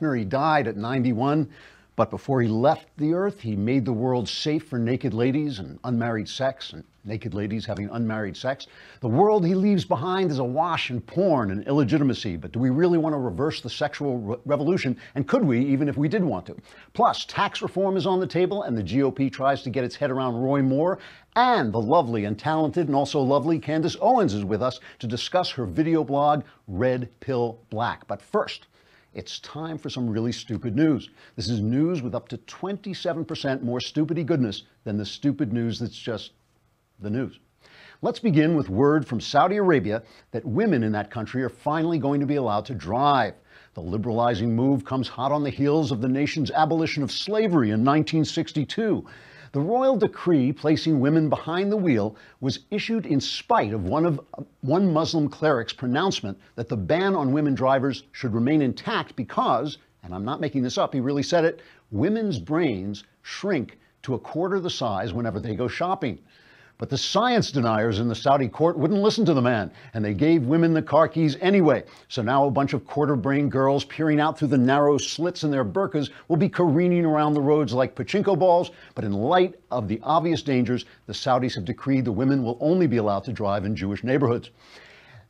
Hefner. He died at 91, but before he left the earth, he made the world safe for naked ladies and unmarried sex, and naked ladies having unmarried sex. The world he leaves behind is awash in porn and illegitimacy, but do we really want to reverse the sexual revolution? And could we, even if we did want to? Plus, tax reform is on the table, and the GOP tries to get its head around Roy Moore. And the lovely and talented and also lovely Candace Owens is with us to discuss her video blog, Red Pill Black. But first, it's time for some really stupid news. This is news with up to 27% more stupidity goodness than the stupid news that's just the news. Let's begin with word from Saudi Arabia that women in that country are finally going to be allowed to drive. The liberalizing move comes hot on the heels of the nation's abolition of slavery in 1962. The royal decree placing women behind the wheel was issued in spite of one Muslim cleric's pronouncement that the ban on women drivers should remain intact because, and I'm not making this up, he really said it, women's brains shrink to a quarter the size whenever they go shopping. But the science deniers in the Saudi court wouldn't listen to the man, and they gave women the car keys anyway. So now a bunch of quarter-brained girls peering out through the narrow slits in their burqas will be careening around the roads like pachinko balls. But in light of the obvious dangers, the Saudis have decreed the women will only be allowed to drive in Jewish neighborhoods.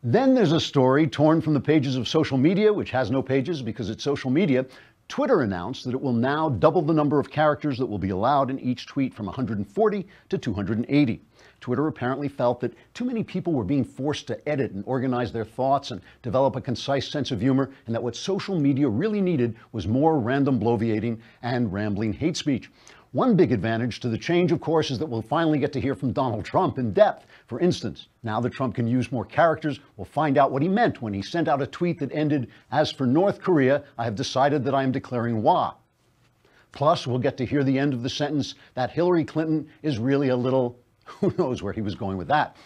Then there's a story torn from the pages of social media, which has no pages because it's social media. Twitter announced that it will now double the number of characters that will be allowed in each tweet from 140 to 280. Twitter apparently felt that too many people were being forced to edit and organize their thoughts and develop a concise sense of humor, and that what social media really needed was more random bloviating and rambling hate speech. One big advantage to the change, of course, is that we'll finally get to hear from Donald Trump in depth. For instance, now that Trump can use more characters, we'll find out what he meant when he sent out a tweet that ended, "As for North Korea, I have decided that I am declaring war." Plus, we'll get to hear the end of the sentence that Hillary Clinton is really a little... Who knows where he was going with that?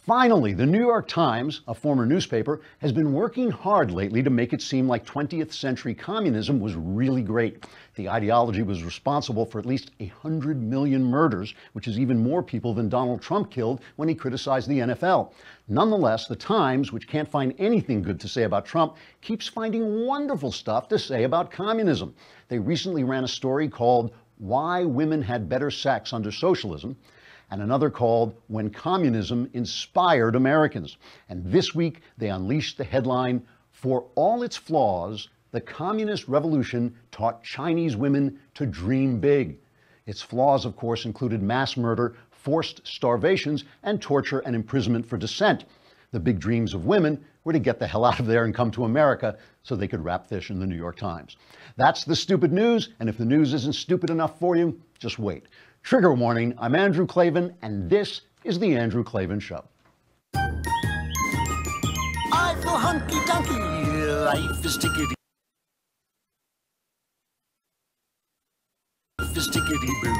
Finally, the New York Times, a former newspaper, has been working hard lately to make it seem like 20th century communism was really great. The ideology was responsible for at least 100 million murders, which is even more people than Donald Trump killed when he criticized the NFL. Nonetheless, the Times, which can't find anything good to say about Trump, keeps finding wonderful stuff to say about communism. They recently ran a story called "Why Women Had Better Sex Under Socialism," and another called "When Communism Inspired Americans." And this week, they unleashed the headline, "For all its flaws, the communist revolution taught Chinese women to dream big." Its flaws, of course, included mass murder, forced starvations, and torture and imprisonment for dissent. The big dreams of women were to get the hell out of there and come to America so they could wrap fish in the New York Times. That's the stupid news, and if the news isn't stupid enough for you, just wait. Trigger warning, I'm Andrew Klavan, and this is The Andrew Klavan Show. I feel hunky-dunky, life is tickety. Life is tickety-boo,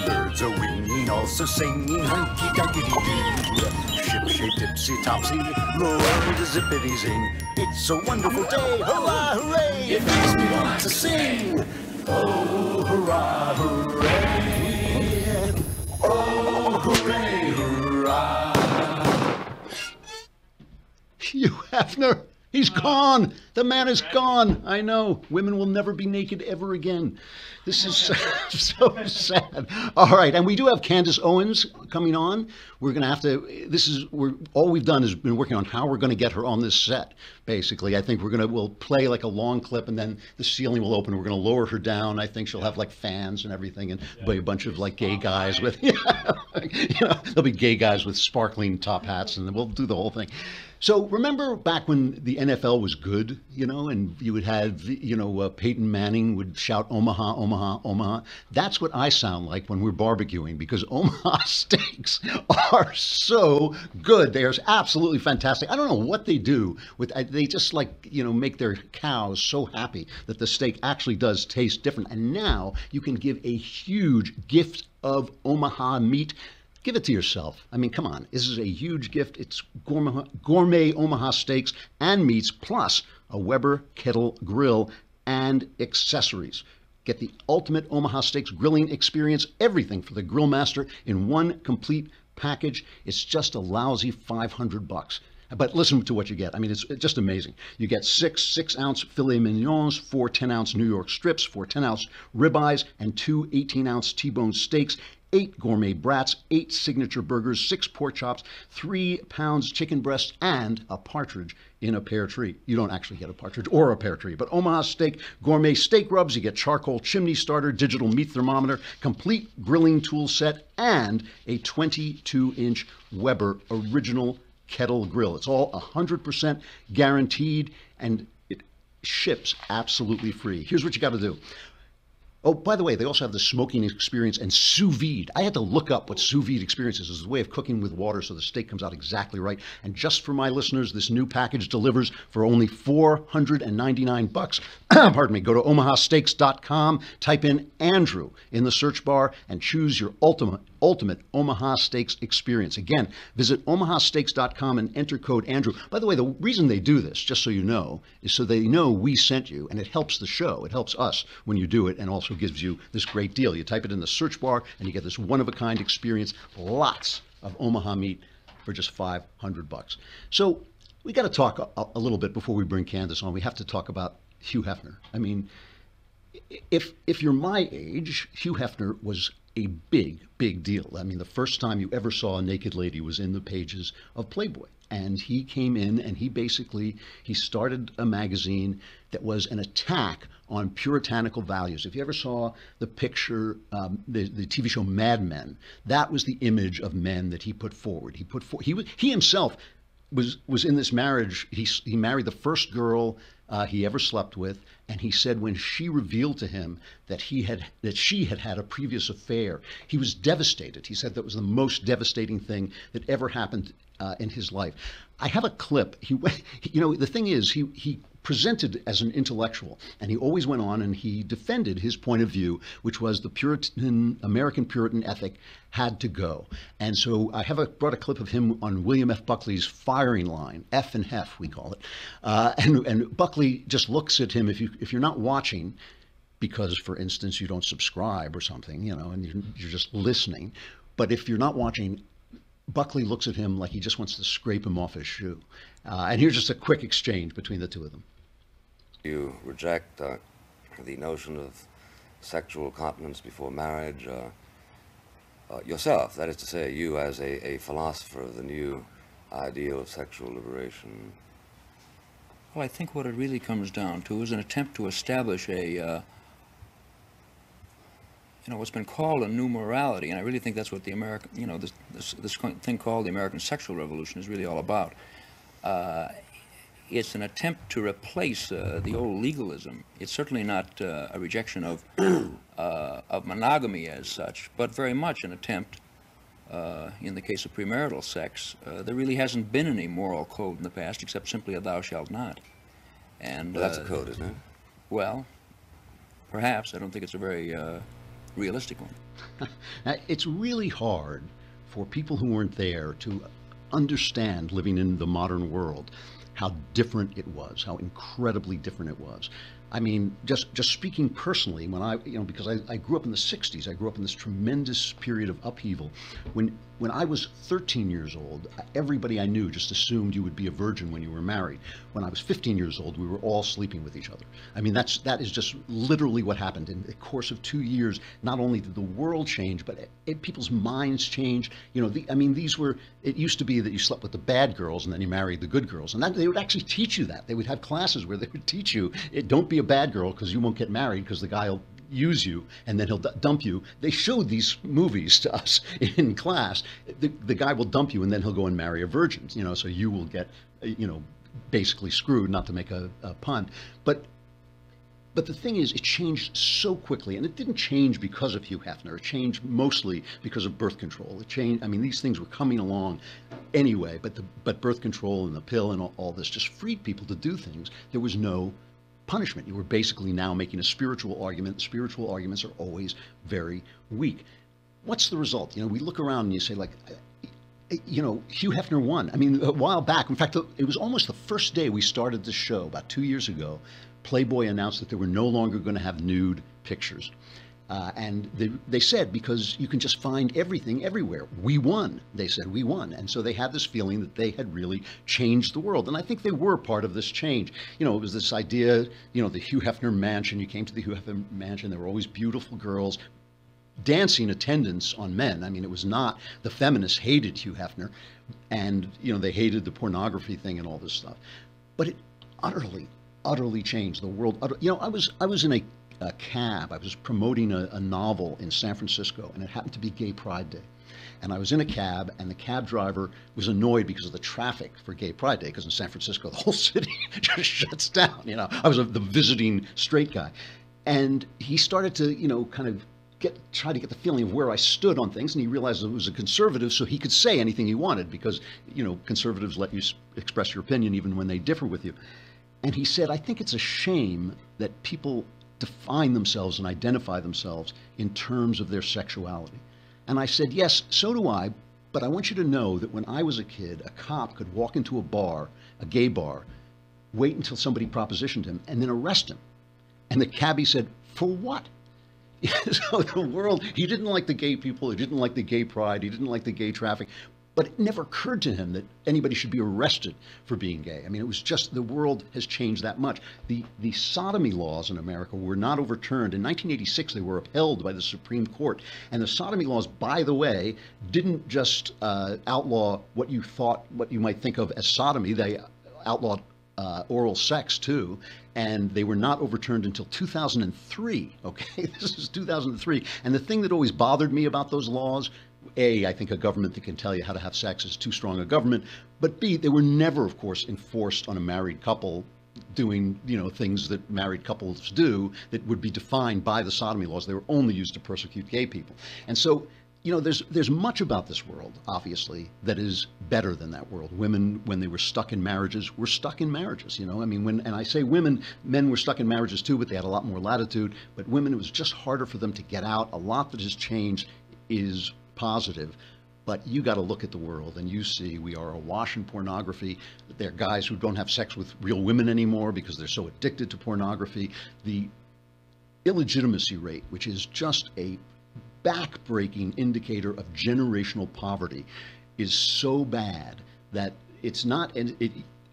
birds are winging, also singing hunky-dunky-doo. Ship-shape, tipsy-topsy, the world is zippity-zing. It's a wonderful day, hurrah, hooray, it makes me want to sing. Oh, hurrah, hooray. Oh, hooray, hurrah. Hugh Hefner, he's gone. The man is gone. I know. Women will never be naked ever again. This is so sad. All right, and we do have Candace Owens coming on. We're going to have to, all we've done is been working on how we're going to get her on this set, basically. I think we'll play like a long clip and then the ceiling will open. We're going to lower her down. I think she'll have like fans and everything and be a bunch of like gay guys with, there'll be gay guys with sparkling top hats and then we'll do the whole thing. So remember back when the NFL was good, and you would have, Peyton Manning would shout Omaha, Omaha, Omaha. That's what I sound like when we're barbecuing because Omaha steaks are so good. They are absolutely fantastic. I don't know what they do they just make their cows so happy that the steak actually does taste different. And now you can give a huge gift of Omaha meat. Give it to yourself. I mean, come on. This is a huge gift. It's gourmet Omaha steaks and meats, plus a Weber kettle grill and accessories. Get the ultimate Omaha Steaks grilling experience, everything for the grill master in one complete package. It's just a lousy $500. But listen to what you get. I mean, it's just amazing. You get 6-ounce filet mignons, 4 10-ounce New York strips, 4 10-ounce ribeyes, and 2 18-ounce T-bone steaks, 8 gourmet brats, 8 signature burgers, 6 pork chops, 3 pounds chicken breasts, and a partridge in a pear tree. You don't actually get a partridge or a pear tree, but Omaha Steak gourmet steak rubs. You get charcoal chimney starter, digital meat thermometer, complete grilling tool set, and a 22-inch Weber original kettle grill. It's all 100% guaranteed, and it ships absolutely free. Here's what you got to do. Oh, by the way, they also have the smoking experience and sous vide. I had to look up what sous vide experience is. It's a way of cooking with water so the steak comes out exactly right. And just for my listeners, this new package delivers for only $499. Pardon me. Go to omahasteaks.com, type in Andrew in the search bar, and choose your ultimate Omaha Steaks experience. Again, visit omahasteaks.com and enter code Andrew. By the way, the reason they do this, just so you know, is so they know we sent you, and it helps the show. It helps us when you do it, and also gives you this great deal. You type it in the search bar, and you get this one-of-a-kind experience. Lots of Omaha meat for just $500. So we got to talk a little bit before we bring Candace on. We have to talk about Hugh Hefner. I mean, if you're my age, Hugh Hefner was a big deal. I mean, the first time you ever saw a naked lady was in the pages of Playboy. And he came in and he started a magazine that was an attack on puritanical values. If you ever saw the picture, the TV show Mad Men, that was the image of men that he put forward. He himself was in this marriage. He married the first girl he ever slept with, and he said when she revealed to him that she had had a previous affair, he was devastated. He said that was the most devastating thing that ever happened in his life. I have a clip. The thing is, he presented as an intellectual, and he always went on and he defended his point of view, which was the American Puritan ethic had to go. And so I brought a clip of him on William F. Buckley's firing line, F and Hef, we call it. And Buckley just looks at him, if you're not watching, because, for instance, you don't subscribe or something, and you're just listening. But if you're not watching, Buckley looks at him like he just wants to scrape him off his shoe. And here's just a quick exchange between the two of them. You reject the notion of sexual continence before marriage yourself, that is to say, you as a philosopher of the new ideal of sexual liberation. Well, I think what it really comes down to is an attempt to establish what's been called a new morality, and I really think that's what the American, this thing called the American sexual revolution is really all about. It's an attempt to replace the old legalism. It's certainly not a rejection of monogamy as such, but very much an attempt, in the case of premarital sex, there really hasn't been any moral code in the past except simply a thou shalt not. And well, that's a code, isn't it? Well, perhaps. I don't think it's a very realistic one. Now, it's really hard for people who weren't there to understand, living in the modern world, how different it was, how incredibly different it was. I mean, just speaking personally, when because I grew up in the 60s, I grew up in this tremendous period of upheaval. When I was 13 years old, everybody I knew just assumed you would be a virgin when you were married. When I was 15 years old, we were all sleeping with each other. I mean, that is just literally what happened. In the course of 2 years, not only did the world change, but people's minds changed. It used to be that you slept with the bad girls and then you married the good girls. And they would actually teach you that. They would have classes where they would teach you, don't be a bad girl because you won't get married because the guy will use you and then he'll dump you. They showed these movies to us in class. The guy will dump you and then he'll go and marry a virgin, so you will get, basically screwed, not to make a pun. But the thing is, it changed so quickly, and it didn't change because of Hugh Hefner. It changed mostly because of birth control. It changed. I mean, these things were coming along anyway, but birth control and the pill and all this just freed people to do things. There was no punishment. You were basically now making a spiritual argument. Spiritual arguments are always very weak. What's the result? We look around and you say, like, Hugh Hefner won. I mean, a while back, in fact, it was almost the first day we started this show, about 2 years ago, Playboy announced that they were no longer going to have nude pictures. And they said, because you can just find everything everywhere. We won. They said, we won. And so they had this feeling that they had really changed the world. And I think they were part of this change. You know, it was this idea, you know, the Hugh Hefner mansion. You came to the Hugh Hefner mansion. There were always beautiful girls, dancing attendants on men. I mean, it was not, the feminists hated Hugh Hefner. And, you know, they hated the pornography thing and all this stuff. But it utterly changed the world. You know, I was in a cab. I was promoting a novel in San Francisco, and it happened to be Gay Pride Day. And I was in a cab, and the cab driver was annoyed because of the traffic for Gay Pride Day, because in San Francisco, the whole city just shuts down. You know, I was the visiting straight guy. And he started to, you know, kind of try to get the feeling of where I stood on things, and he realized it was a conservative, so he could say anything he wanted, because, you know, conservatives let you express your opinion even when they differ with you. And he said, I think it's a shame that people define themselves and identify themselves in terms of their sexuality. And I said, yes, so do I, but I want you to know that when I was a kid, a cop could walk into a bar, a gay bar, wait until somebody propositioned him, and then arrest him. And the cabbie said, for what? So the world, he didn't like the gay people, he didn't like the gay pride, he didn't like the gay traffic, but it never occurred to him that anybody should be arrested for being gay. I mean, it was just, the world has changed that much. The sodomy laws in America were not overturned. In 1986, they were upheld by the Supreme Court. And the sodomy laws, by the way, didn't just outlaw what you might think of as sodomy. They outlawed oral sex too, and they were not overturned until 2003. Okay, this is 2003. And the thing that always bothered me about those laws, A, I think a government that can tell you how to have sex is too strong a government, but B, they were never, of course, enforced on a married couple doing, you know, things that married couples do that would be defined by the sodomy laws. They were only used to persecute gay people. And so, you know, there's much about this world, obviously, that is better than that world. Women, when they were stuck in marriages, were stuck in marriages, you know. I mean, and I say women, men were stuck in marriages too, but they had a lot more latitude. But women, it was just harder for them to get out. A lot that has changed is positive. But you got to look at the world, and you see we are awash in pornography. There are guys who don't have sex with real women anymore because they're so addicted to pornography. The illegitimacy rate, which is just a back-breaking indicator of generational poverty, is so bad that it's not, and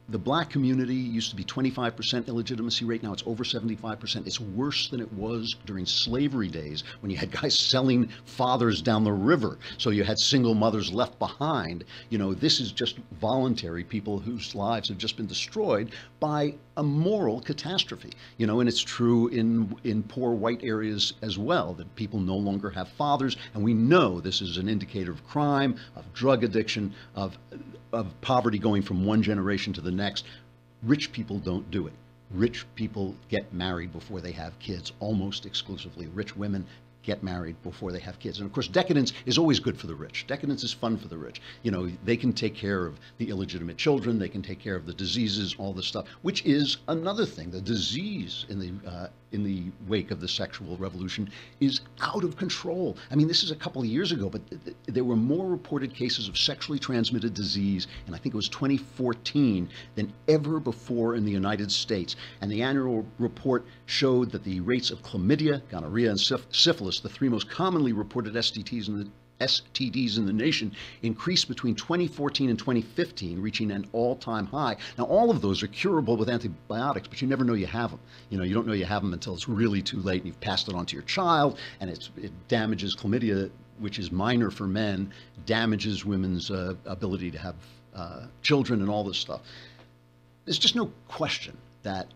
the black community used to be 25% illegitimacy rate. Now it's over 75%. It's worse than it was during slavery days when you had guys selling fathers down the river. So you had single mothers left behind. You know, this is just voluntary people whose lives have just been destroyed by a moral catastrophe. You know, and it's true in poor white areas as well, that people no longer have fathers. And we know this is an indicator of crime, of drug addiction, of poverty going from one generation to the next. Rich people don't do it. Rich people get married before they have kids, almost exclusively. Rich women get married before they have kids. And of course, decadence is always good for the rich. Decadence is fun for the rich. You know, they can take care of the illegitimate children, they can take care of the diseases, all this stuff, which is another thing. The disease in the wake of the sexual revolution is out of control. I mean, this is a couple of years ago, but there were more reported cases of sexually transmitted disease, and I think it was 2014, than ever before in the United States. And the annual report showed that the rates of chlamydia, gonorrhea, and syphilis, the three most commonly reported STDs in the nation, increased between 2014 and 2015, reaching an all-time high. Now, all of those are curable with antibiotics, but you never know you have them. You know, you don't know you have them until it's really too late and you've passed it on to your child, and it damages chlamydia, which is minor for men, damages women's ability to have children and all this stuff. There's just no question that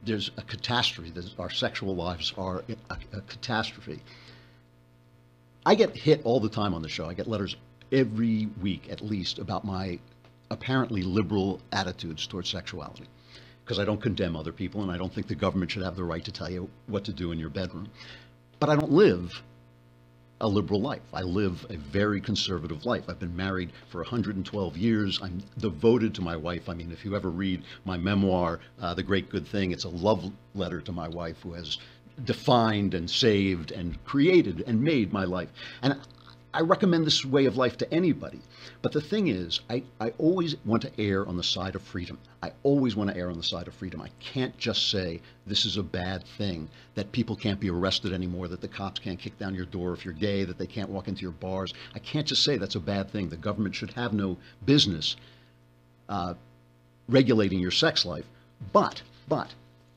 there's a catastrophe, that our sexual lives are a catastrophe. I get hit all the time on the show. I get letters every week, at least, about my apparently liberal attitudes towards sexuality, because I don't condemn other people, and I don't think the government should have the right to tell you what to do in your bedroom. But I don't live a liberal life. I live a very conservative life. I've been married for 112 years. I'm devoted to my wife. I mean, if you ever read my memoir, The Great Good Thing, it's a love letter to my wife, who has defined and saved and created and made my life. And I recommend this way of life to anybody. But the thing is, I always want to err on the side of freedom. I always want to err on the side of freedom. I can't just say this is a bad thing, that people can't be arrested anymore, that the cops can't kick down your door if you're gay, that they can't walk into your bars. I can't just say that's a bad thing. The government should have no business regulating your sex life. But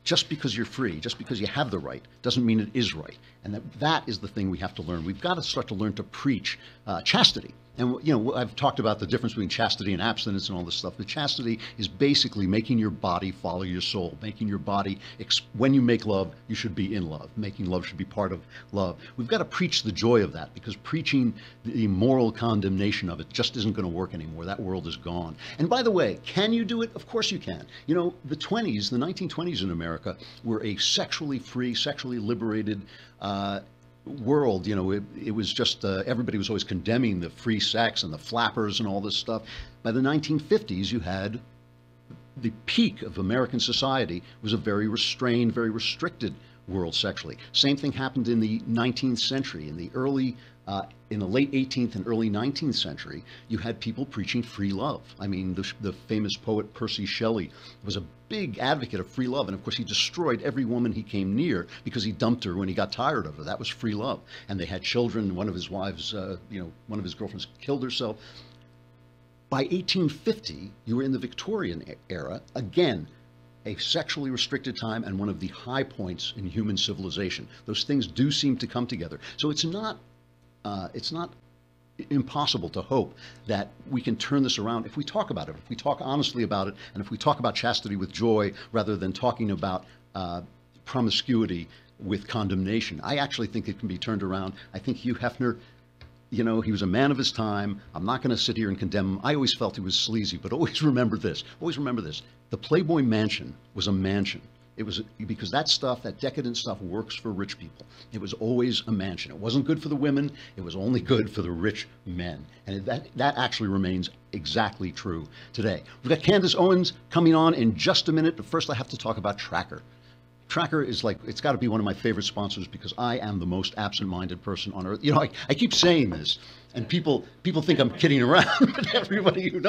just because you're free, just because you have the right, doesn't mean it is right. And that is the thing we have to learn. We've got to start to learn to preach chastity. And, you know, I've talked about the difference between chastity and abstinence and all this stuff. But chastity is basically making your body follow your soul, making your body, when you make love, you should be in love. Making love should be part of love. We've got to preach the joy of that, because preaching the moral condemnation of it just isn't going to work anymore. That world is gone. And by the way, can you do it? Of course you can. You know, the 1920s in America were a sexually free, sexually liberated world. You know, it was just everybody was always condemning the free sex and the flappers and all this stuff. By the 1950s, you had the peak of American society was a very restrained, very restricted world sexually. Same thing happened in the 19th century. In the late 18th and early 19th century, you had people preaching free love. I mean, the famous poet Percy Shelley was a big advocate of free love, and of course he destroyed every woman he came near because he dumped her when he got tired of her. That was free love. And they had children. One of his wives, one of his girlfriends killed herself. By 1850, you were in the Victorian era, again, a sexually restricted time and one of the high points in human civilization. Those things do seem to come together. So it's not impossible to hope that we can turn this around if we talk about it, if we talk honestly about it, and if we talk about chastity with joy rather than talking about promiscuity with condemnation. I actually think it can be turned around. I think Hugh Hefner, you know, he was a man of his time. I'm not going to sit here and condemn him. I always felt he was sleazy, but always remember this. Always remember this. The Playboy Mansion was a mansion. It was because that stuff, that decadent stuff, works for rich people. It was always a mansion. It wasn't good for the women. It was only good for the rich men. And that actually remains exactly true today. We've got Candace Owens coming on in just a minute, but first I have to talk about Tracker. Tracker is like, it's got to be one of my favorite sponsors because I am the most absent-minded person on earth. You know, I keep saying this, and people think I'm kidding around, but everybody who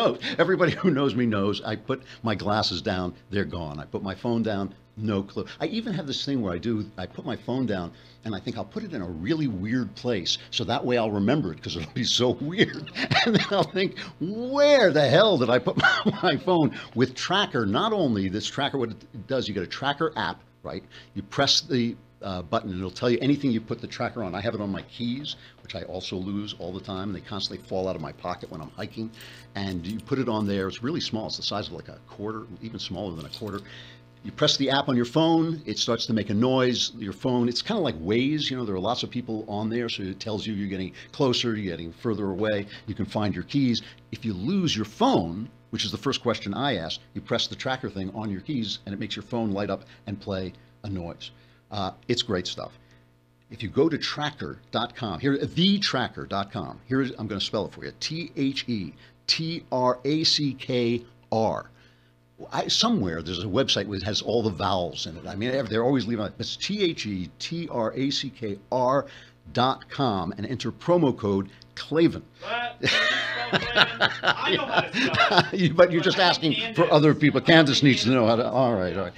knows me knows I put my glasses down, they're gone. I put my phone down, no clue. I even have this thing where I put my phone down and I think I'll put it in a really weird place so that way I'll remember it because it'll be so weird. And then I'll think, where the hell did I put my phone? With Tracker, not only this Tracker, what it does, you get a Tracker app, right? You press the button and it'll tell you anything you put the Tracker on. I have it on my keys, which I also lose all the time. They constantly fall out of my pocket when I'm hiking. And you put it on there. It's really small. It's the size of like a quarter, even smaller than a quarter. You press the app on your phone, it starts to make a noise. Your phone, it's kind of like Waze, you know, there are lots of people on there, so it tells you you're getting closer, you're getting further away. You can find your keys. If you lose your phone, which is the first question I ask, you press the Tracker thing on your keys and it makes your phone light up and play a noise. It's great stuff. If you go to tracker.com, here, thetracker.com, I'm going to spell it for you, TheTrackr. Somewhere there's a website that has all the vowels in it. I mean, they're always leaving it. It's TheTrackr.com and enter promo code Klavan. I know how to spell it. But you're just asking for other people. Candace needs to know how to. All right.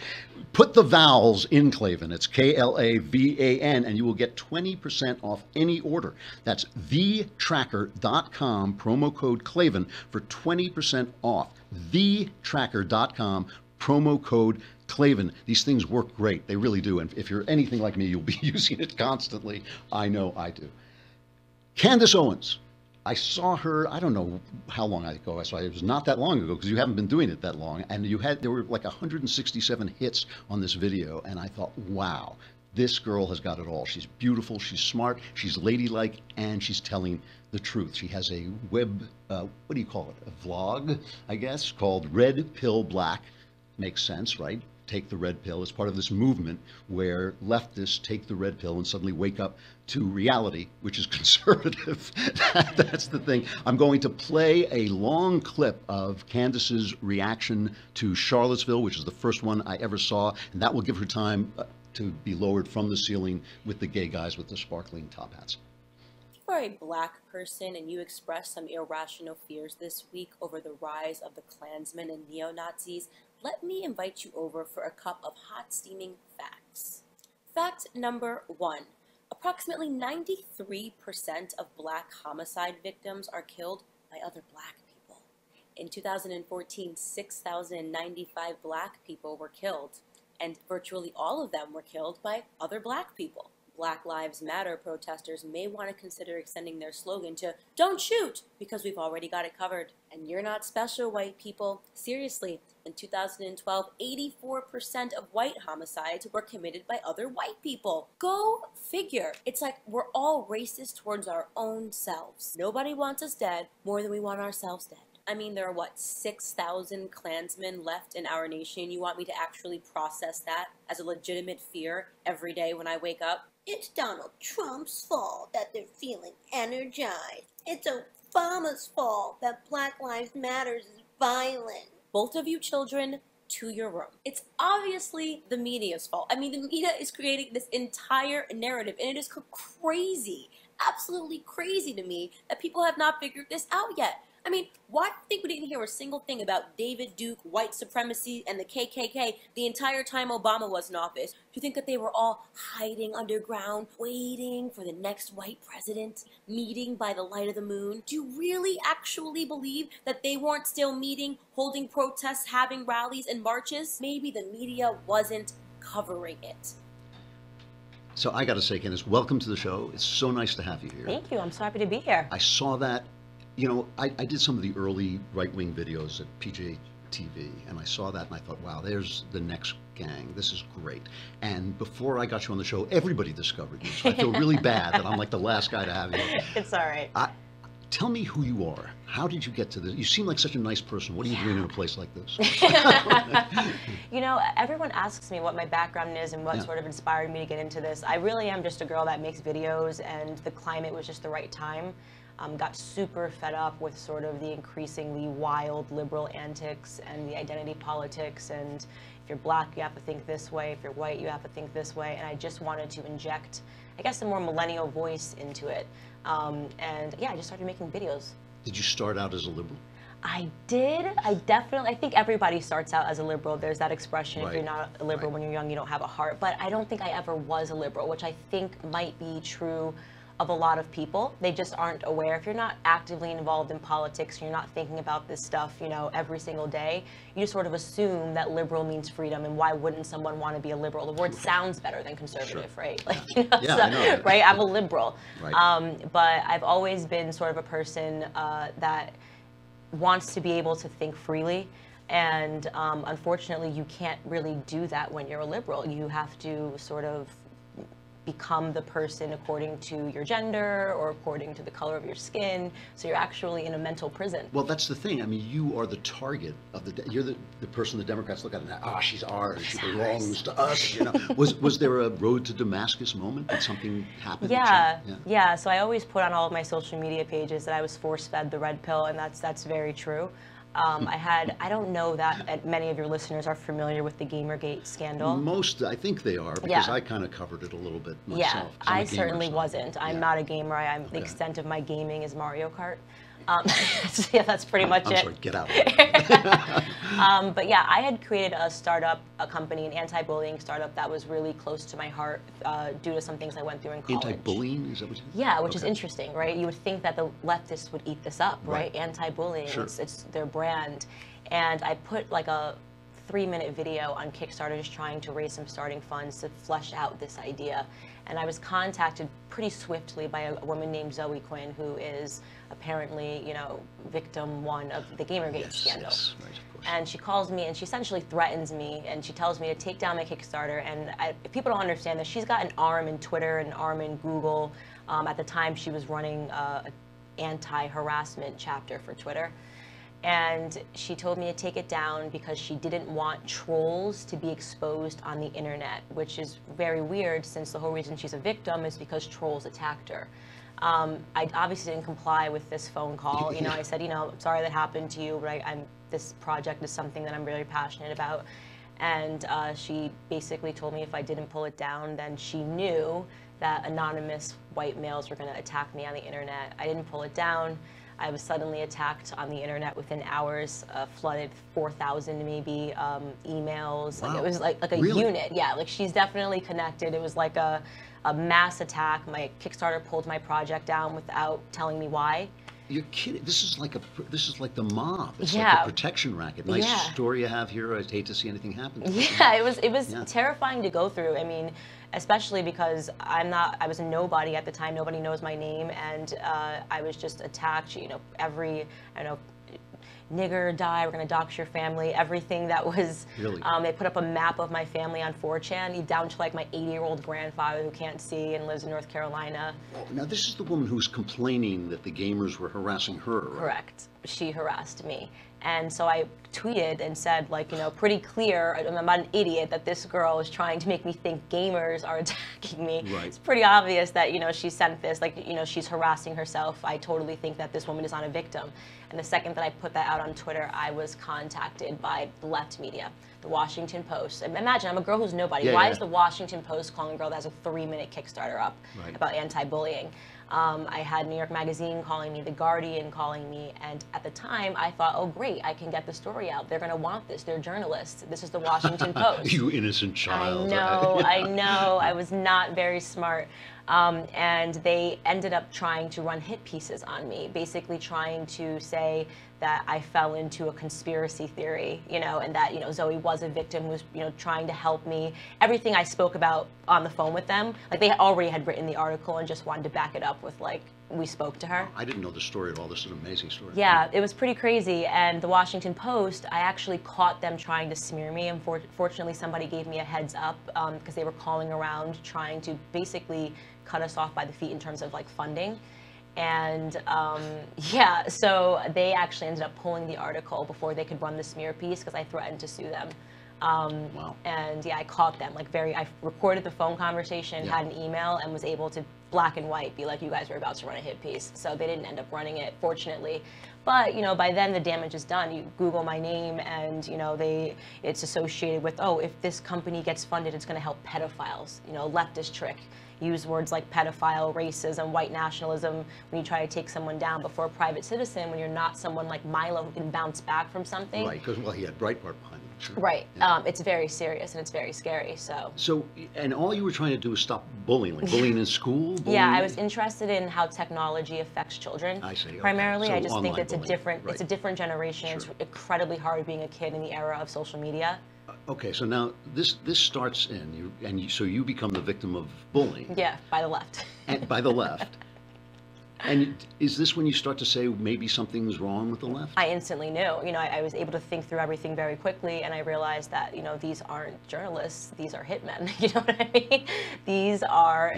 Put the vowels in Klavan. It's Klavan, and you will get 20% off any order. That's thetracker.com, promo code Klavan for 20% off. Thetracker.com, promo code Klavan. These things work great. They really do. And if you're anything like me, you'll be using it constantly. I know I do. Candace Owens. I saw her, I don't know how long ago I saw her. It was not that long ago because you haven't been doing it that long. And there were like 167 hits on this video. And I thought, wow, this girl has got it all. She's beautiful, she's smart, she's ladylike, and she's telling the truth. She has a web, what do you call it? A vlog, I guess, called Red Pill Black. Makes sense, right? Take the red pill. It's part of this movement where leftists take the red pill and suddenly wake up to reality, which is conservative. That's the thing. I'm going to play a long clip of Candace's reaction to Charlottesville, which is the first one I ever saw, and that will give her time to be lowered from the ceiling with the gay guys with the sparkling top hats. you are a black person and you expressed some irrational fears this week over the rise of the Klansmen and neo-Nazis, let me invite you over for a cup of hot steaming facts. Fact number 1. Approximately 93% of black homicide victims are killed by other black people. In 2014, 6,095 black people were killed, and virtually all of them were killed by other black people. Black Lives Matter protesters may want to consider extending their slogan to "Don't shoot," because we've already got it covered. And you're not special, white people. Seriously, in 2012, 84% of white homicides were committed by other white people. Go figure. It's like we're all racist towards our own selves. Nobody wants us dead more than we want ourselves dead. I mean, there are, what, 6,000 Klansmen left in our nation? You want me to actually process that as a legitimate fear every day when I wake up? It's Donald Trump's fault that they're feeling energized. It's Obama's fault that Black Lives Matter is violent. Both of you children, to your room. It's obviously the media's fault. I mean, the media is creating this entire narrative, and it is crazy, absolutely crazy to me that people have not figured this out yet. I mean, why do you think we didn't hear a single thing about David Duke, white supremacy, and the KKK the entire time Obama was in office? Do you think that they were all hiding underground, waiting for the next white president, meeting by the light of the moon? Do you really actually believe that they weren't still meeting, holding protests, having rallies and marches? Maybe the media wasn't covering it. So I got to say, Candace, welcome to the show. It's so nice to have you here. Thank you. I'm so happy to be here. I saw that. You know, I did some of the early right-wing videos at PJ TV, and I saw that and I thought, wow, there's the next gang. This is great. And before I got you on the show, everybody discovered you. So I feel really bad that I'm like the last guy to have you. It's all right. Tell me who you are. How did you get to this? You seem like such a nice person. What are you doing in a place like this? You know, everyone asks me what my background is and what sort of inspired me to get into this. I really am just a girl that makes videos, and the climate was just the right time. Got super fed up with sort of the increasingly wild liberal antics and the identity politics, and if you're black you have to think this way, if you're white you have to think this way, and I just wanted to inject, I guess, a more millennial voice into it. And yeah, I just started making videos. Did you start out as a liberal? I did. I think everybody starts out as a liberal. There's that expression, Right. if you're not a liberal Right. when you're young, you don't have a heart. But I don't think I ever was a liberal, which I think might be true of a lot of people. They just aren't aware. If you're not actively involved in politics, you're not thinking about this stuff, you know, every single day, you just sort of assume that liberal means freedom, and why wouldn't someone want to be a liberal? The word sounds better than conservative, Sure. right? Like, you know, Yeah, so, I know. right? I'm a liberal. Right. But I've always been sort of a person that wants to be able to think freely. And unfortunately, you can't really do that when you're a liberal. You have to sort of become the person according to your gender or according to the color of your skin. So you're actually in a mental prison. Well, that's the thing. I mean, you are the target of you're the person the Democrats look at and she's ours. She belongs to us. You know, was there a road to Damascus moment? Did something happen? Yeah. So I always put on all of my social media pages that I was force-fed the red pill, and that's very true. I don't know that many of your listeners are familiar with the Gamergate scandal. Most, I think they are, because I kind of covered it a little bit myself. Yeah, I certainly wasn't. I'm not a gamer. The extent of my gaming is Mario Kart. So yeah, that's pretty much it. I'm sorry, get out of it. But yeah, I had created a company, an anti-bullying startup that was really close to my heart due to some things I went through in college. Anti-bullying, is that what you said? Yeah, which is interesting, right? You would think that the leftists would eat this up, right? Anti-bullying, Sure. it's their brand. And I put like a 3-minute video on Kickstarter just trying to raise some starting funds to flesh out this idea. And I was contacted pretty swiftly by a woman named Zoe Quinn, who is apparently, you know, victim one of the Gamergate scandal. Yes, right, of course. And she calls me and she essentially threatens me, and she tells me to take down my Kickstarter. And if people don't understand this, she's got an arm in Twitter, an arm in Google. At the time, she was running an anti-harassment chapter for Twitter. And she told me to take it down because she didn't want trolls to be exposed on the internet, which is very weird since the whole reason she's a victim is because trolls attacked her. I obviously didn't comply with this phone call. You know, I said, you know, I'm sorry that happened to you, but this project is something that I'm really passionate about. And she basically told me if I didn't pull it down, then she knew that anonymous white males were going to attack me on the internet. I didn't pull it down. I was suddenly attacked on the internet within hours, flooded 4,000 maybe emails. Wow. Like it was like a Really? unit. Yeah, like she's definitely connected. It was like a mass attack. My Kickstarter pulled my project down without telling me why. You're kidding. This is like the mob. It's Yeah. like a protection racket. Nice Yeah. story you have here. I'd hate to see anything happen to you. Yeah, it was Yeah. terrifying to go through. I mean, especially because I was a nobody at the time. Nobody knows my name, and I was just attacked. You know, every, I don't know, nigger, die, we're gonna dox your family, everything that was, Really? They put up a map of my family on 4chan, down to like my 80-year-old grandfather who can't see and lives in North Carolina. Now, this is the woman who's complaining that the gamers were harassing her, right? Correct. She harassed me. And so I tweeted and said, like, you know, pretty clear, I'm not an idiot, that this girl is trying to make me think gamers are attacking me. Right. It's pretty obvious that, you know, she sent this, like, you know, she's harassing herself. I totally think that this woman is not a victim. And the second that I put that out on Twitter, I was contacted by the left media, the Washington Post. Imagine, I'm a girl who's nobody. Yeah, Why yeah. is the Washington Post calling a girl that has a 3-minute Kickstarter up Right. about anti-bullying? I had New York Magazine calling me, The Guardian calling me, and at the time I thought, oh great, I can get the story out. They're going to want this. They're journalists. This is the Washington Post. You innocent child. I know. I was not very smart. And they ended up trying to run hit pieces on me, basically trying to say that I fell into a conspiracy theory, you know, and that, you know, Zoe was a victim who was, you know, trying to help me. Everything I spoke about on the phone with them, like they already had written the article and just wanted to back it up with like, we spoke to her. I didn't know the story at all. This is an amazing story. Yeah, it was pretty crazy. And the Washington Post, I actually caught them trying to smear me. And fortunately, somebody gave me a heads up because they were calling around trying to basically cut us off by the feet in terms of like funding. And yeah, so they actually ended up pulling the article before they could run the smear piece because I threatened to sue them. Wow. And yeah, I caught them like I recorded the phone conversation, Yeah. had an email, and was able to black and white be like, you guys were about to run a hit piece. So they didn't end up running it, fortunately. But, you know, by then the damage is done. You Google my name and, you know, it's associated with, oh, if this company gets funded, it's going to help pedophiles, you know, leftist trick. Use words like pedophile, racism, white nationalism when you try to take someone down. But for a private citizen, when you're not someone like Milo who can bounce back from something. Right, because, well, he had Breitbart behind him. Sure. Right. Yeah. It's very serious and it's very scary. So, and all you were trying to do was stop bullying, like bullying in school? Bullying? Yeah, I was interested in how technology affects children. I see, okay. Primarily, So I just think online it's a bullying, different, right. it's a different generation. Sure. It's incredibly hard being a kid in the era of social media. Okay, so now this starts so you become the victim of bullying. Yeah, by the left. And by the left. And is this when you start to say maybe something's wrong with the left? I instantly knew. You know, I was able to think through everything very quickly, and I realized that, you know, these aren't journalists, these are hitmen. You know what I mean? These are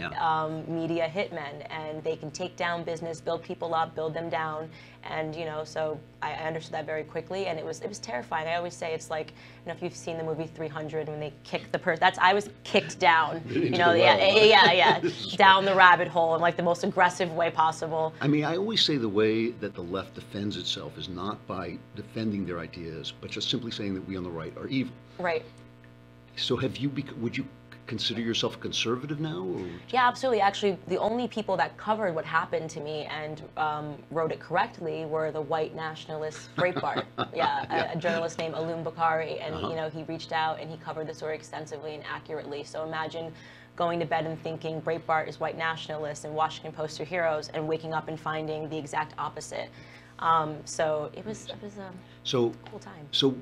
media hitmen, and they can take down business, build people up, build them down. And, you know, so I understood that very quickly, and it was terrifying. I always say it's like, you know, if you've seen the movie 300 when they kick the person, I was kicked down, you know, yeah, down the rabbit hole in like the most aggressive way possible. I mean, I always say the way that the left defends itself is not by defending their ideas, but just simply saying that we on the right are evil. Right. So would you consider yourself a conservative now? Or? Yeah, absolutely. Actually, the only people that covered what happened to me and wrote it correctly were the white nationalist Breitbart. A journalist named Alum Bakari, and you know, he reached out and he covered the story extensively and accurately. So imagine going to bed and thinking Breitbart is white nationalists and Washington Post are heroes, and waking up and finding the exact opposite. So it was a cool time. So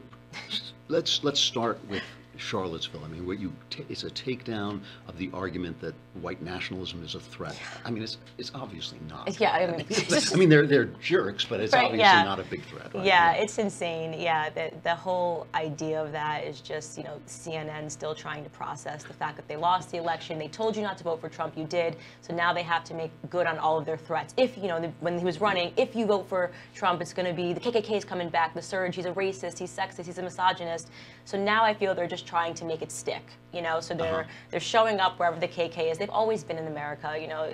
let's start with Charlottesville. I mean, it's a takedown of the argument that white nationalism is a threat. I mean, it's obviously not. Yeah, I mean, I mean, they're jerks, but it's obviously not a big threat. Right? Yeah, it's insane. Yeah, the whole idea of that is just, you know, CNN still trying to process the fact that they lost the election. They told you not to vote for Trump, you did. So now they have to make good on all of their threats. If, you know, when he was running, if you vote for Trump, it's going to be the KKK is coming back, the surge, he's a racist, he's sexist, he's a misogynist. So now I feel they're just just trying to make it stick, you know. So they're showing up wherever the KK is. They've always been in America, you know.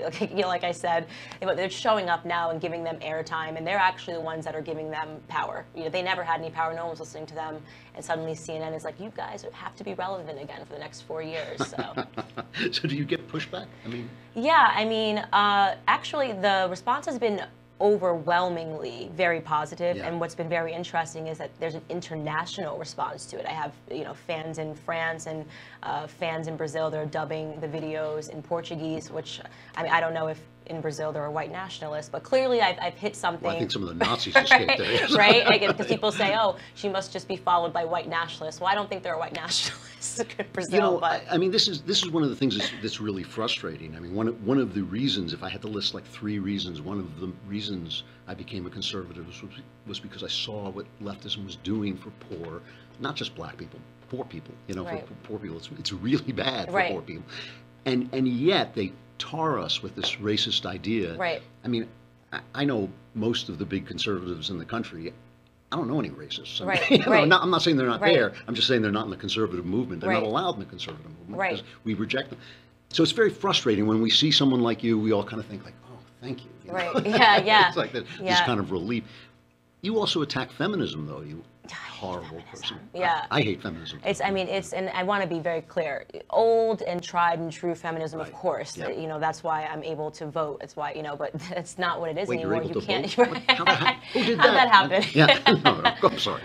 Like I said, they're showing up now and giving them airtime, and they're actually the ones that are giving them power. You know, they never had any power. No one was listening to them, and suddenly CNN is like, you guys have to be relevant again for the next 4 years. So, So do you get pushback? I mean, yeah, I mean, actually, the response has been overwhelmingly very positive, and what's been very interesting is that there's an international response to it. I have, you know, fans in France and fans in Brazil. They're dubbing the videos in Portuguese, which, I mean, I don't know if in Brazil there are white nationalists, but clearly I've hit something. Well, I think some of the Nazis escaped there. Right? Because people say, oh, she must just be followed by white nationalists. Well, I don't think there are white nationalists in Brazil. You know, but I mean, this is one of the things that's really frustrating. I mean, one of the reasons, if I had to list like 3 reasons, one of the reasons I became a conservative was because I saw what leftism was doing for poor, not just black people, poor people. You know, for poor people, it's really bad for poor people, and yet they tar us with this racist idea. Right. I mean, I know most of the big conservatives in the country. I don't know any racists. Right. You know, I'm not saying they're not there. I'm just saying they're not in the conservative movement. They're not allowed in the conservative movement because we reject them. So it's very frustrating when we see someone like you. We all kind of think like, oh, thank you. You know? Right. Yeah. Yeah. It's like this kind of relief. You also attack feminism, though. You horrible person. Yeah. I hate feminism. I mean, and I want to be very clear. Old and tried and true feminism, of course. Yep. You know, that's why I'm able to vote. That's why, you know, but that's not what it is anymore. You're able You to can't. vote? Who did How'd that happen? Yeah. No, I'm sorry.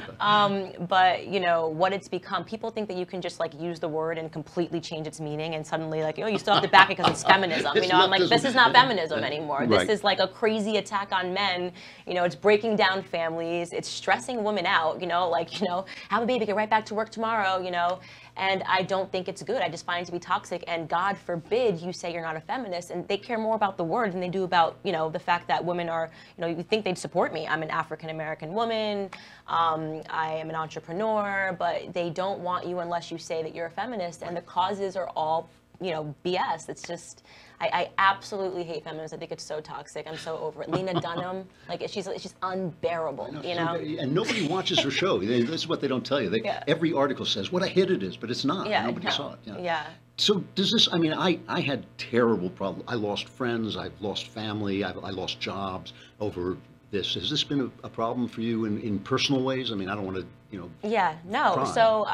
But you know what it's become. People think that you can just like use the word and completely change its meaning, and suddenly like, oh, you still have to back it because it's feminism. You know, I'm like, this is not feminism anymore. This is like a crazy attack on men. You know, it's breaking down families. It's stressing women out. You know, like, you know, have a baby, get right back to work tomorrow. You know, and I don't think it's good. I just find it to be toxic. And God forbid you say you're not a feminist. And they care more about the word than they do about, you know, the fact that women are, you know, you think they'd support me. I'm an African-American woman. I am an entrepreneur, but they don't want you unless you say that you're a feminist. And the causes are all, you know, BS. It's just, I absolutely hate feminism. I think it's so toxic. I'm so over it. Lena Dunham, like she's unbearable, you know. And nobody watches her show. This is what they don't tell you. Every article says what a hit it is, but it's not. Nobody saw it. Yeah. So does this? I mean, I had terrible problems. I lost friends. I've lost family. I lost jobs over this. Has this been a problem for you in personal ways? I mean, I don't want to, you know. Yeah, no. Prime. So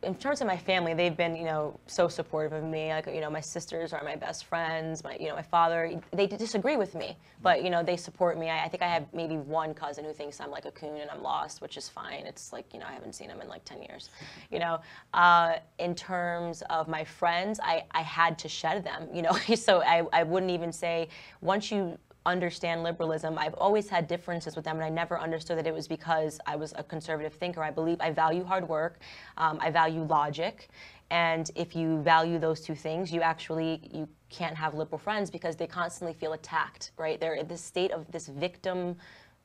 in terms of my family, they've been, you know, so supportive of me. Like, you know, my sisters are my best friends. My father, they disagree with me, but, you know, they support me. I think I have maybe one cousin who thinks I'm like a coon and I'm lost, which is fine. It's like, you know, I haven't seen him in like 10 years, you know. In terms of my friends, I had to shed them, you know. So I wouldn't even say, once you understand liberalism, I've always had differences with them, and I never understood that it was because I was a conservative thinker. I believe I value hard work, I value logic, and if you value those two things, you can't have liberal friends because they constantly feel attacked, right? They're in this state of this victim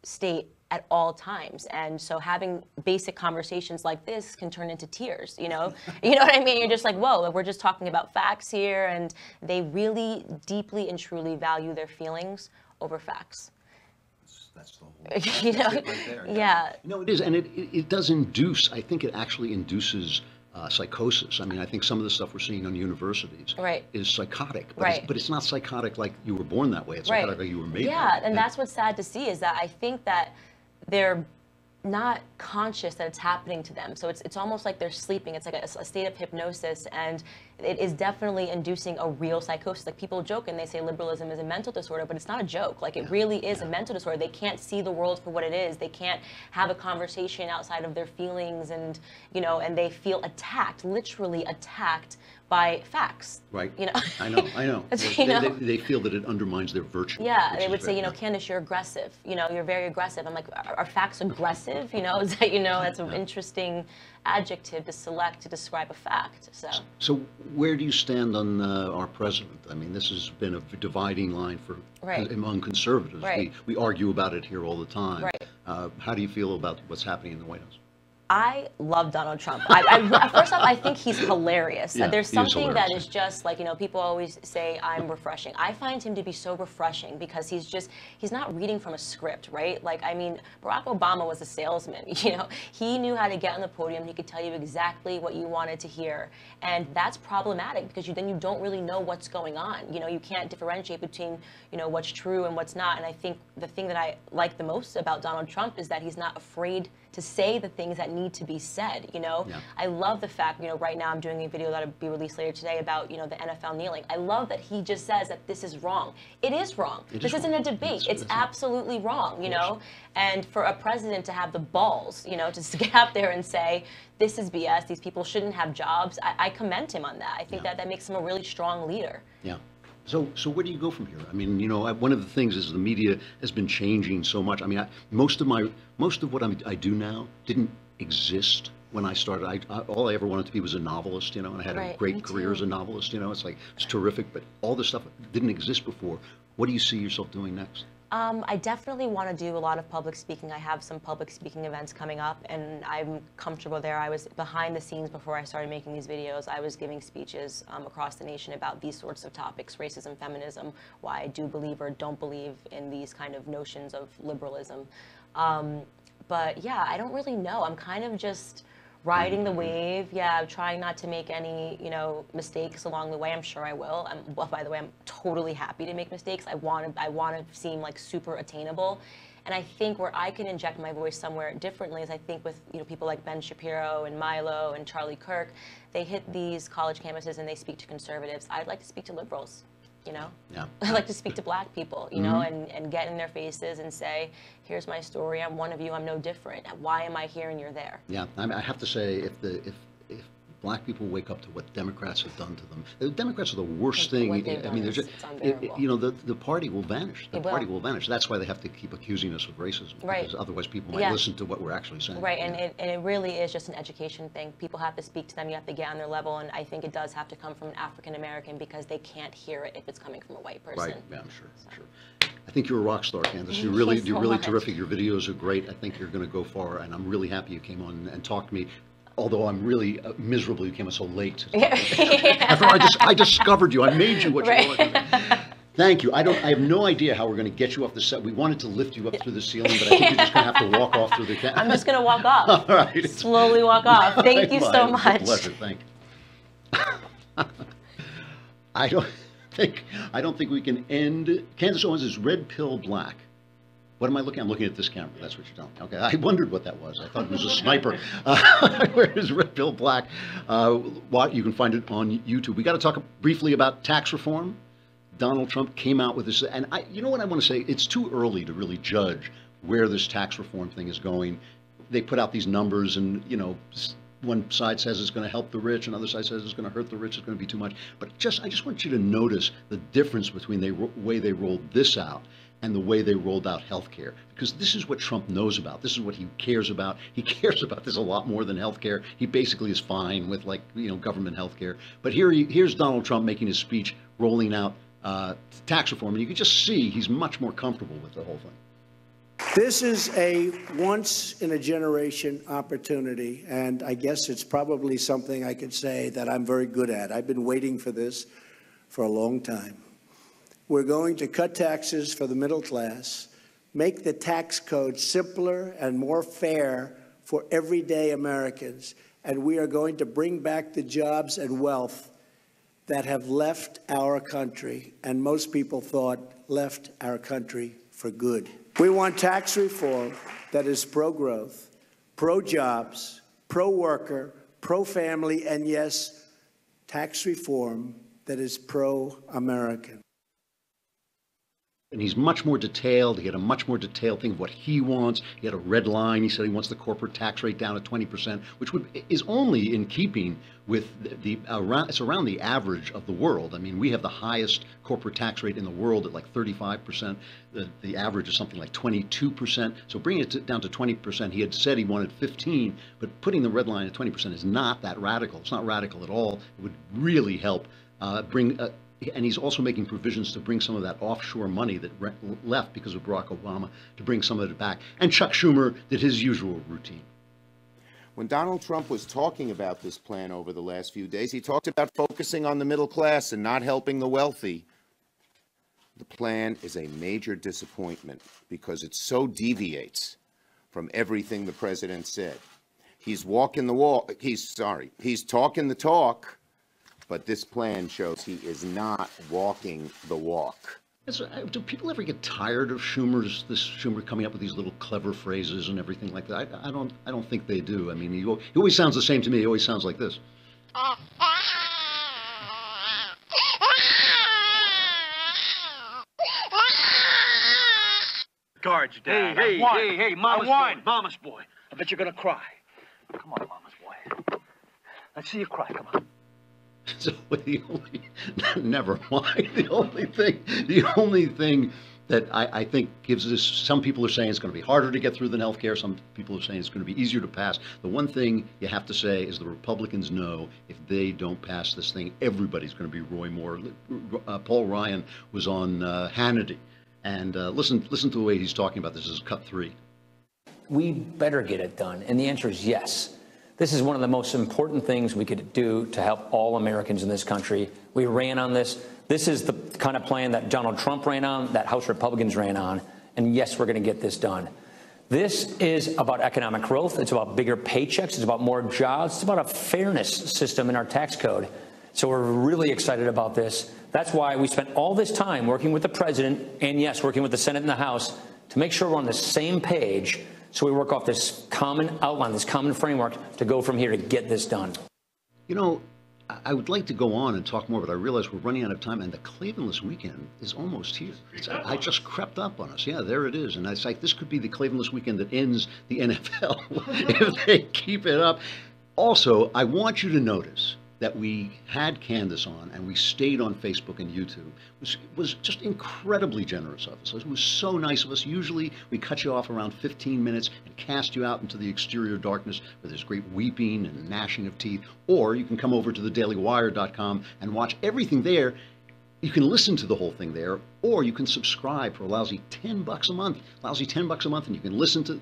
state at all times, and so having basic conversations like this can turn into tears, you know. You know what I mean? You're just like, whoa, we're just talking about facts here, and they really deeply and truly value their feelings over facts. That's the whole. You know, right there, yeah. No, it is, and it does induce. I think it actually induces psychosis. I mean, I think some of the stuff we're seeing on universities is psychotic, but it's not psychotic like you were born that way. It's psychotic like you were made. Yeah, and that's what's sad to see is that I think that they're not conscious that it's happening to them. So it's almost like they're sleeping. It's like a state of hypnosis, and it is definitely inducing a real psychosis. Like, people joke and they say liberalism is a mental disorder, but it's not a joke. Like, it really is a mental disorder. They can't see the world for what it is. They can't have a conversation outside of their feelings, and, you know, and they feel attacked, literally attacked by facts. Right. You know. I know. You know? They feel that it undermines their virtue. Yeah, they would say, you know, Candace, you're aggressive. You know, you're very aggressive. I'm like, are facts aggressive? You know, is that, you know, that's an interesting adjective to select to describe a fact. So where do you stand on our president? I mean, this has been a dividing line for among conservatives. We argue about it here all the time. How do you feel about what's happening in the White House? I love Donald Trump. First off, I think he's hilarious. Yeah, There's he is something that hilarious. is just like, people always say I'm refreshing. I find him to be so refreshing because he's not reading from a script, right? Like, I mean, Barack Obama was a salesman, He knew how to get on the podium. He could tell you exactly what you wanted to hear. And that's problematic because then you don't really know what's going on. You can't differentiate between, what's true and what's not. And I think the thing that I like the most about Donald Trump is that he's not afraid to say the things that need to be said, Yeah. I love the fact, right now I'm doing a video that'll be released later today about, the NFL kneeling. I love that he just says that this is wrong. It is wrong. This isn't a debate. It's absolutely wrong, And for a president to have the balls, to get out there and say, this is BS, these people shouldn't have jobs, I commend him on that. I think that makes him a really strong leader. Yeah. So where do you go from here? I mean, one of the things is the media has been changing so much. I mean, most of what I do now didn't exist when I started. All I ever wanted to be was a novelist, and I had a great career as a novelist. It's terrific, but all this stuff didn't exist before. What do you see yourself doing next? I definitely want to do a lot of public speaking. I have some public speaking events coming up, and I'm comfortable there. I was behind the scenes before I started making these videos. I was giving speeches across the nation about these sorts of topics, racism, feminism, why I do believe or don't believe in these kind of notions of liberalism. But yeah, I don't really know. I'm kind of just riding the wave. Yeah, I'm trying not to make any, mistakes along the way. I'm sure I will. Well, by the way, I'm totally happy to make mistakes. I want to seem like super attainable. And I think where I can inject my voice somewhere differently is I think with people like Ben Shapiro and Milo and Charlie Kirk, they hit these college campuses and they speak to conservatives. I'd like to speak to liberals. Yeah. I like to speak to black people, and get in their faces and say, here's my story, I'm one of you, I'm no different. Why am I here and you're there? Yeah, I have to say, if black people wake up to what Democrats have done to them, the Democrats are the worst thing. I mean, there's it's unbearable. The party will vanish. The party will vanish. That's why they have to keep accusing us of racism, because otherwise people might listen to what we're actually saying. Right, and it really is just an education thing. People have to speak to them. You have to get on their level, and I think it does have to come from an African American because they can't hear it if it's coming from a white person. Right. Yeah, I'm sure. I think you're a rock star, Candace. You're really terrific. Your videos are great. I think you're going to go far, and I'm really happy you came on and talked to me. Although I'm really miserable you came on so late. After I discovered you, I made you what you are. Thank you. I have no idea how we're going to get you off the set. We wanted to lift you up through the ceiling, but I think you're just going to have to walk off through the camera. I'm just going to walk off. All right. Slowly walk off. Thank you so much. It's a pleasure. Thank you. I don't think we can end. Candace Owens is red pill black. What am I looking at? I'm looking at this camera. That's what you're telling me. Okay. I wondered what that was. I thought it was a sniper. Where is red pill black? You can find it on YouTube. We got to talk briefly about tax reform. Donald Trump came out with this, and you know what I want to say? It's too early to really judge where this tax reform thing is going. They put out these numbers, and one side says it's going to help the rich, another side says it's going to hurt the rich. It's going to be too much. But I just want you to notice the difference between the way they rolled this out and the way they rolled out health care, because this is what Trump knows about. This is what he cares about. He cares about this a lot more than health care. He basically is fine with government health care. But here's Donald Trump making his speech, rolling out tax reform, and you can just see he's much more comfortable with the whole thing. This is a once-in-a-generation opportunity, and I guess it's probably something I could say that I'm very good at. I've been waiting for this for a long time. We're going to cut taxes for the middle class, make the tax code simpler and more fair for everyday Americans, and we are going to bring back the jobs and wealth that have left our country, and most people thought left our country for good. We want tax reform that is pro-growth, pro-jobs, pro-worker, pro-family, and yes, tax reform that is pro-American. And he's much more detailed. He had a much more detailed thing of what he wants. He had a red line. He said he wants the corporate tax rate down to 20%, which is only in keeping with it's around the average of the world. I mean, we have the highest corporate tax rate in the world at like 35%. The average is something like 22%. So bringing it down to 20%, he had said he wanted 15, but putting the red line at 20% is not that radical. It's not radical at all. It would really help and he's also making provisions to bring some of that offshore money that left because of Barack Obama, to bring some of it back. And Chuck Schumer did his usual routine. When Donald Trump was talking about this plan over the last few days, he talked about focusing on the middle class and not helping the wealthy. The plan is a major disappointment because it so deviates from everything the president said. He's walking the walk. He's talking the talk, but this plan shows he is not walking the walk. Do people ever get tired of Schumer coming up with these little clever phrases and everything like that? I don't think they do. I mean, he always sounds the same to me. He always sounds like this. Guards, Dad. Hey, Mama's boy. I bet you're gonna cry. Come on, Mama's boy. Let's see you cry. Come on. So never mind. The only thing that I think gives this, some people are saying it's going to be harder to get through than health care. Some people are saying it's going to be easier to pass. The one thing you have to say is the Republicans know if they don't pass this thing, everybody's going to be Roy Moore. Paul Ryan was on Hannity, and listen to the way he's talking about this. This is cut 3. We better get it done, and the answer is yes. This is one of the most important things we could do to help all Americans in this country. We ran on this. This is the kind of plan that Donald Trump ran on, that House Republicans ran on. And yes, we're going to get this done. This is about economic growth. It's about bigger paychecks. It's about more jobs. It's about a fairness system in our tax code. So we're really excited about this. That's why we spent all this time working with the president and, yes, working with the Senate and the House to make sure we're on the same page. So we work off this common outline, this common framework to go from here to get this done. You know, I would like to go on and talk more, but I realize we're running out of time, and the Klavanless weekend is almost here. I just crept up on us. Yeah, there it is. And it's like, this could be the Klavanless weekend that ends the NFL if they keep it up. Also, I want you to notice that we had Candace on, and we stayed on Facebook and YouTube. It was just incredibly generous of us. It was so nice of us. Usually we cut you off around 15 minutes and cast you out into the exterior darkness where there's great weeping and gnashing of teeth. Or you can come over to thedailywire.com and watch everything there. You can listen to the whole thing there, or you can subscribe for a lousy $10 a month. Lousy $10 a month, and you can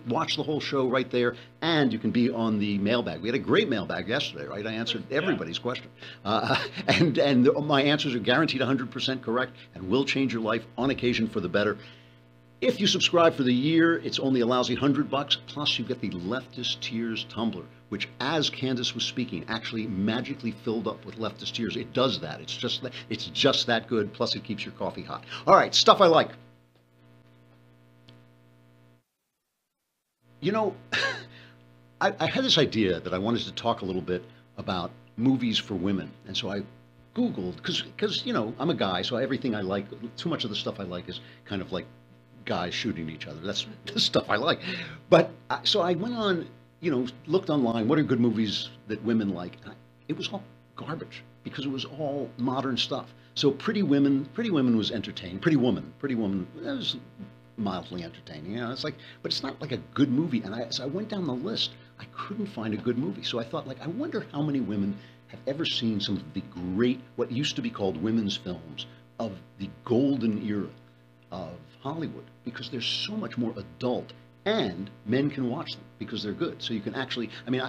watch the whole show right there, and you can be on the mailbag. We had a great mailbag yesterday, right? I answered everybody's question. And my answers are guaranteed 100% correct and will change your life on occasion for the better. If you subscribe for the year, it's only a lousy $100, plus you get the Leftist Tears tumbler, which, as Candace was speaking, actually magically filled up with Leftist Tears. It does that. It's just that good, plus it keeps your coffee hot. All right, stuff I like. You know, I had this idea that I wanted to talk a little bit about movies for women, and so I Googled, because you know, I'm a guy, so everything I like, too much of the stuff I like is kind of like guys shooting each other. That's the stuff I like. But so I went on, you know, looked online, what are good movies that women like? It was all garbage because it was all modern stuff. So Pretty Women was entertaining. Pretty Woman, that was mildly entertaining. You know, it's like, but it's not like a good movie. And so I went down the list. I couldn't find a good movie. So I thought, like, I wonder how many women have ever seen some of the great, what used to be called women's films of the golden era of Hollywood, because they're so much more adult, and men can watch them because they're good. So you can actually, I mean,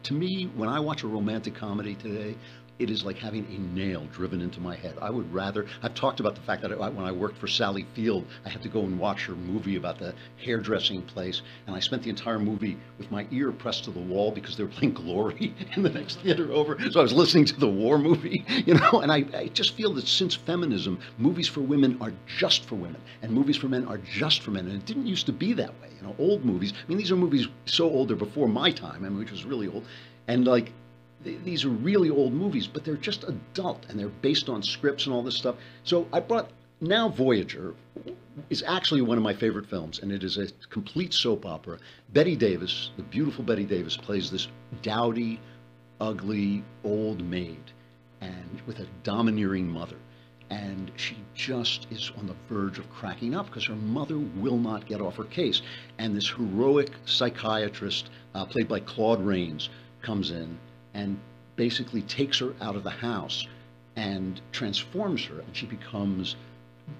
to me, when I watch a romantic comedy today, it is like having a nail driven into my head. I would rather, I've talked about the fact that when I worked for Sally Field, I had to go and watch her movie about the hairdressing place, and I spent the entire movie with my ear pressed to the wall because they were playing Glory in the next theater over. So I was listening to the war movie, you know, and I just feel that since feminism, movies for women are just for women, and movies for men are just for men, and it didn't used to be that way. You know, old movies, I mean, these are movies so old, they're before my time, I mean, which was really old, and like, these are really old movies, but they're just adult, and they're based on scripts and all this stuff. So I brought, now Voyager is actually one of my favorite films, and it is a complete soap opera. Bette Davis, the beautiful Bette Davis, plays this dowdy, ugly, old maid, and with a domineering mother. And she just is on the verge of cracking up because her mother will not get off her case. And this heroic psychiatrist, played by Claude Rains, comes in and basically takes her out of the house and transforms her, and she becomes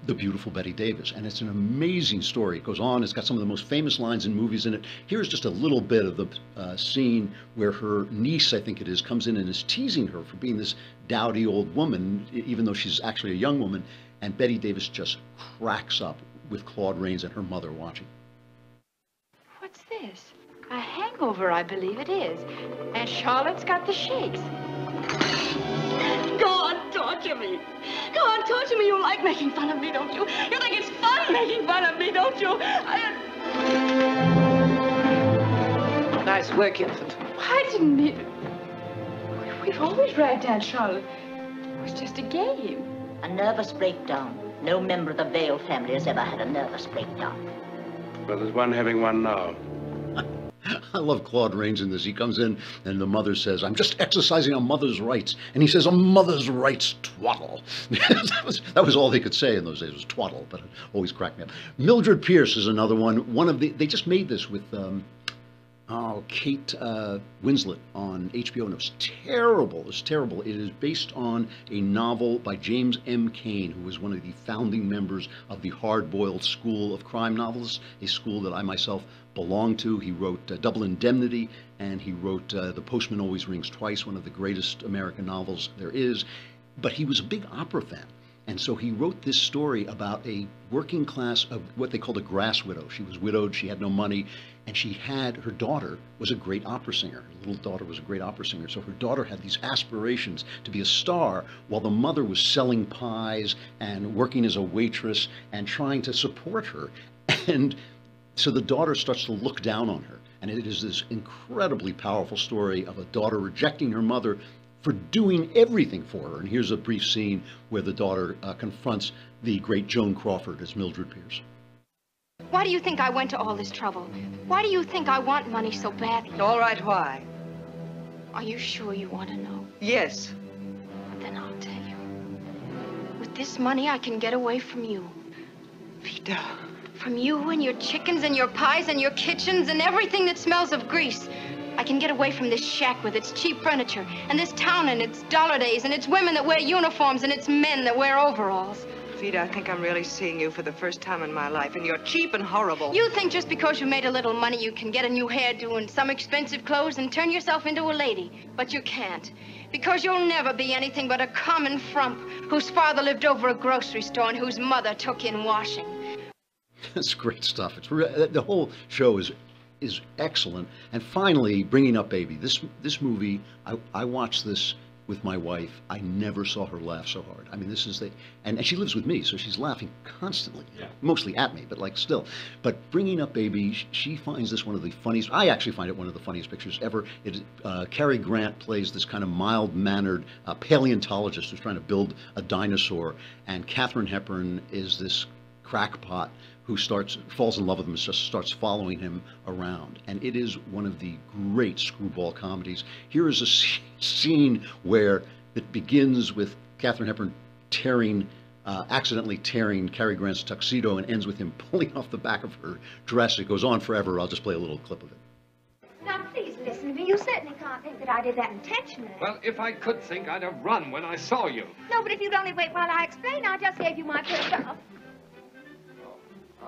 the beautiful Betty Davis. And it's an amazing story. It goes on. It's got some of the most famous lines in movies in it. Here's just a little bit of the scene where her niece, I think it is, comes in and is teasing her for being this dowdy old woman, even though she's actually a young woman. And Betty Davis just cracks up with Claude Rains and her mother watching. What's this? A hangover, I believe it is. And Charlotte's got the shakes. Go on, torture me. Go on, torture me. You like making fun of me, don't you? You think it's fun making fun of me, don't you? Nice work, infant. I didn't mean... We've always ragged Aunt Charlotte. It was just a game. A nervous breakdown. No member of the Vale family has ever had a nervous breakdown. Well, there's one having one now. I love Claude Rains in this. He comes in and the mother says, I'm just exercising a mother's rights. And he says, a mother's rights, twaddle. that was all they could say in those days, was twaddle, but it always cracked me up. Mildred Pierce is another one. They just made this with Kate Winslet on HBO, and it was terrible. It was terrible. It is based on a novel by James M. Cain, who was one of the founding members of the hard-boiled school of crime novelists, a school that I myself belonged to. He wrote Double Indemnity, and he wrote The Postman Always Rings Twice, one of the greatest American novels there is. But he was a big opera fan. And so he wrote this story about a working class, of what they called a grass widow. She was widowed, she had no money, and she had, her daughter was a great opera singer. Her little daughter was a great opera singer. So her daughter had these aspirations to be a star, while the mother was selling pies and working as a waitress and trying to support her. And so the daughter starts to look down on her. And it is this incredibly powerful story of a daughter rejecting her mother for doing everything for her. And here's a brief scene where the daughter confronts the great Joan Crawford as Mildred Pierce. Why do you think I went to all this trouble? Why do you think I want money so badly? All right, why? Are you sure you want to know? Yes. Then I'll tell you. With this money, I can get away from you. Vida. From you and your chickens and your pies and your kitchens and everything that smells of grease. I can get away from this shack with its cheap furniture and this town and its dollar days and its women that wear uniforms and its men that wear overalls. Vida, I think I'm really seeing you for the first time in my life, and you're cheap and horrible. You think just because you made a little money you can get a new hairdo and some expensive clothes and turn yourself into a lady, but you can't. Because you'll never be anything but a common frump whose father lived over a grocery store and whose mother took in washing. That's great stuff. The whole show is excellent. And finally, Bringing Up Baby. This movie, I watched this with my wife. I never saw her laugh so hard. I mean, this is and she lives with me, so she's laughing constantly. Yeah. Mostly at me, but like still. But Bringing Up Baby, she finds this one of the funniest. I actually find it one of the funniest pictures ever. Cary Grant plays this kind of mild-mannered paleontologist who's trying to build a dinosaur, and Katharine Hepburn is this crackpot who falls in love with him and just starts following him around. And it is one of the great screwball comedies. Here is a scene where it begins with Katharine Hepburn accidentally tearing Cary Grant's tuxedo and ends with him pulling off the back of her dress. It goes on forever. I'll just play a little clip of it. Now, please listen to me. You certainly can't think that I did that intentionally. Well, if I could think, I'd have run when I saw you. No, but if you'd only wait while I explain, I just gave you my first off.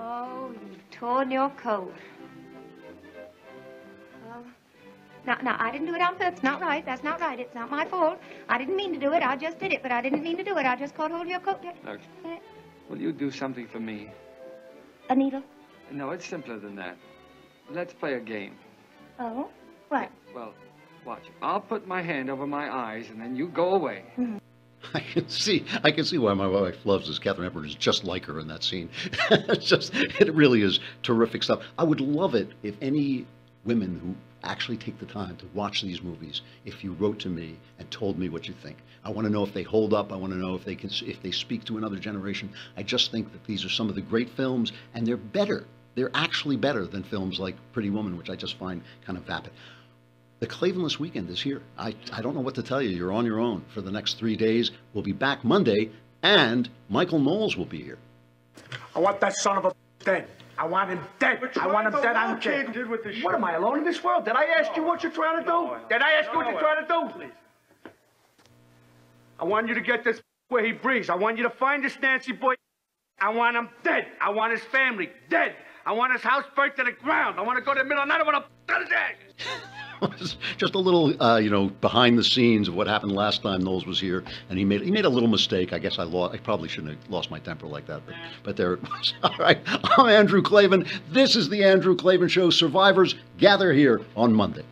Oh, you've torn your coat. Now, I didn't do it on purpose. Not right. That's not right. It's not my fault. I didn't mean to do it. I just did it, but I didn't mean to do it. I just caught hold of your coat. Look, will you do something for me? A needle? No, it's simpler than that. Let's play a game. Oh? What? Well, watch. I'll put my hand over my eyes, and then you go away. Mm-hmm. I can see why my wife loves this. Katharine Hepburn is just like her in that scene. It really is terrific stuff. I would love it if any women who actually take the time to watch these movies, if you wrote to me and told me what you think. I want to know if they hold up. I want to know if they speak to another generation. I just think that these are some of the great films, and they're better. They're actually better than films like Pretty Woman, which I just find kind of vapid. The Klavanless Weekend is here. I don't know what to tell you. You're on your own for the next 3 days. We'll be back Monday, and Michael Knowles will be here. I want that son of a dead. I want him dead. I want him dead. I don't care. What, am I alone in this world? Did I ask you what you're trying to do? Did I ask you what you're trying to do? Please. I want you to get this where he breathes. I want you to find this Nancy boy. I want him dead. I want his family dead. I want his house burnt to the ground. I want to go to the middle of the night. I want to cut his ashes. Just a little, behind the scenes of what happened last time Knowles was here, and he made a little mistake. I guess I probably shouldn't have lost my temper like that, but there it was. All right, I'm Andrew Klavan. This is the Andrew Klavan Show. Survivors gather here on Monday.